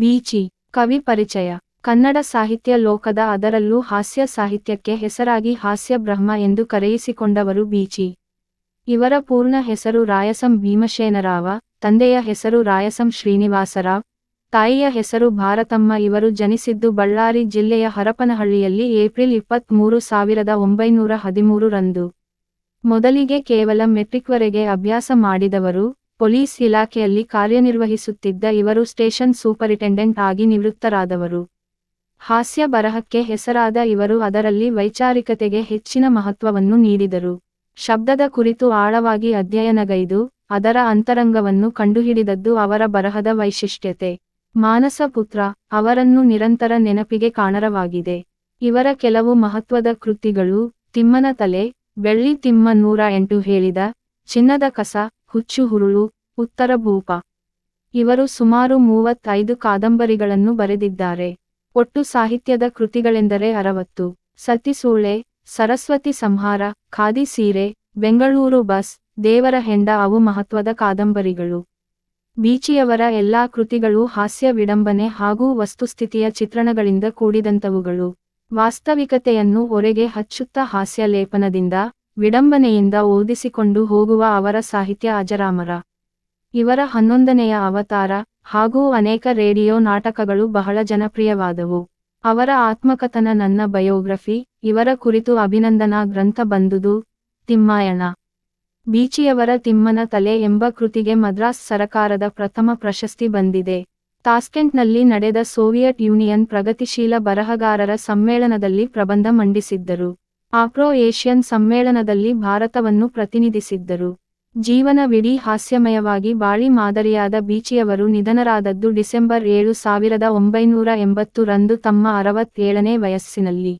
ಬೀಚಿ ಕವಿ ಪರಿಚಯ. ಕನ್ನಡ ಸಾಹಿತ್ಯ ಲೋಕದ ಅದರಲ್ಲೂ ಹಾಸ್ಯ ಸಾಹಿತ್ಯಕ್ಕೆ ಹೆಸರಾಗಿ ಹಾಸ್ಯ ಬ್ರಹ್ಮ ಎಂದು ಕರೆಯಿಸಿಕೊಂಡವರು ಬೀಚಿ. ಇವರ ಪೂರ್ಣ ಹೆಸರು ರಾಯಸಂ ಭೀಮಸೇನರಾವ, ತಂದೆಯ ಹೆಸರು ರಾಯಸಂ ಶ್ರೀನಿವಾಸರಾವ್, ತಾಯಿಯ ಹೆಸರು ಭಾರತಮ್ಮ. ಇವರು ಜನಿಸಿದ್ದು ಬಳ್ಳಾರಿ ಜಿಲ್ಲೆಯ ಹರಪನಹಳ್ಳಿಯಲ್ಲಿ ಏಪ್ರಿಲ್ 23, 1913 ರಂದು. ಮೊದಲಿಗೆ ಕೇವಲ ಮೆಟ್ರಿಕ್ವರೆಗೆ ಅಭ್ಯಾಸ ಮಾಡಿದವರು. ಪೊಲೀಸ್ ಇಲಾಖೆಯಲ್ಲಿ ಕಾರ್ಯನಿರ್ವಹಿಸುತ್ತಿದ್ದ ಇವರು ಸ್ಟೇಷನ್ ಸೂಪರಿಂಟೆಂಡೆಂಟ್ ಆಗಿ ನಿವೃತ್ತರಾದವರು. ಹಾಸ್ಯ ಬರಹಕ್ಕೆ ಹೆಸರಾದ ಇವರು ಅದರಲ್ಲಿ ವೈಚಾರಿಕತೆಗೆ ಹೆಚ್ಚಿನ ಮಹತ್ವವನ್ನು ನೀಡಿದರು. ಶಬ್ದದ ಕುರಿತು ಆಳವಾಗಿ ಅಧ್ಯಯನಗೈದು ಅದರ ಅಂತರಂಗವನ್ನು ಕಂಡುಹಿಡಿದದ್ದು ಅವರ ಬರಹದ ವೈಶಿಷ್ಟ್ಯತೆ. ಮಾನಸ ಪುತ್ರ ಅವರನ್ನು ನಿರಂತರ ನೆನಪಿಗೆ ಕಾರಣವಾಗಿದೆ. ಇವರ ಕೆಲವು ಮಹತ್ವದ ಕೃತಿಗಳು: ತಿಮ್ಮನ ತಲೆ, ಬೆಳ್ಳಿ ತಿಮ್ಮ 108 ಹೇಳಿದ, ಚಿನ್ನದ ಕಸ, ಹುಚ್ಚು ಹುರುಳು, ಉತ್ತರ ಭೂಪ. ಇವರು ಸುಮಾರು 35 ಕಾದಂಬರಿಗಳನ್ನು ಬರೆದಿದ್ದಾರೆ. ಒಟ್ಟು ಸಾಹಿತ್ಯದ ಕೃತಿಗಳೆಂದರೆ 60. ಸತಿಸೂಳೆ, ಸರಸ್ವತಿ ಸಂಹಾರ, ಖಾದಿ ಸೀರೆ, ಬೆಂಗಳೂರು ಬಸ್, ದೇವರ ಹೆಂಡ ಅವು ಮಹತ್ವದ ಕಾದಂಬರಿಗಳು. ಬೀಚಿಯವರ ಎಲ್ಲಾ ಕೃತಿಗಳು ಹಾಸ್ಯ ವಿಡಂಬನೆ ಹಾಗೂ ವಸ್ತುಸ್ಥಿತಿಯ ಚಿತ್ರಣಗಳಿಂದ ಕೂಡಿದಂತವುಗಳು. ವಾಸ್ತವಿಕತೆಯನ್ನು ಒರೆಗೆ ಹಚ್ಚುತ್ತಾ ಹಾಸ್ಯ ಲೇಪನದಿಂದ, ವಿಡಂಬನೆಯಿಂದ ಓದಿಸಿಕೊಂಡು ಹೋಗುವ ಅವರ ಸಾಹಿತ್ಯ ಅಜರಾಮರ. ಇವರ 11ನೆಯ ಅವತಾರ ಹಾಗೂ ಅನೇಕ ರೇಡಿಯೋ ನಾಟಕಗಳು ಬಹಳ ಜನಪ್ರಿಯವಾದವು. ಅವರ ಆತ್ಮಕಥನ ನನ್ನ ಬಯೋಗ್ರಫಿ, ಇವರ ಕುರಿತು ಅಭಿನಂದನಾ ಗ್ರಂಥ ಬಂದುದು, ತಿಮ್ಮಾಯಣ. ಬೀಚಿಯವರ ತಿಮ್ಮನ ತಲೆ ಎಂಬ ಕೃತಿಗೆ ಮದ್ರಾಸ್ ಸರಕಾರದ ಪ್ರಥಮ ಪ್ರಶಸ್ತಿ ಬಂದಿದೆ. ತಾಸ್ಕೆಂಟ್ನಲ್ಲಿ ನಡೆದ ಸೋವಿಯತ್ ಯೂನಿಯನ್ ಪ್ರಗತಿಶೀಲ ಬರಹಗಾರರ ಸಮ್ಮೇಳನದಲ್ಲಿ ಪ್ರಬಂಧ ಮಂಡಿಸಿದ್ದರು. ಆಫ್ರೋ-ಏಷ್ಯನ್ ಸಮ್ಮೇಳನದಲ್ಲಿ ಭಾರತವನ್ನು ಪ್ರತಿನಿಧಿಸಿದ್ದರು. ಜೀವನವಿಡೀ ಹಾಸ್ಯಮಯವಾಗಿ ಬಾಳಿ ಮಾದರಿಯಾದ ಬೀಚಿಯವರು ನಿಧನರಾದದ್ದು ಡಿಸೆಂಬರ್ 7, 1980 ರಂದು ತಮ್ಮ 67ನೇ ವಯಸ್ಸಿನಲ್ಲಿ.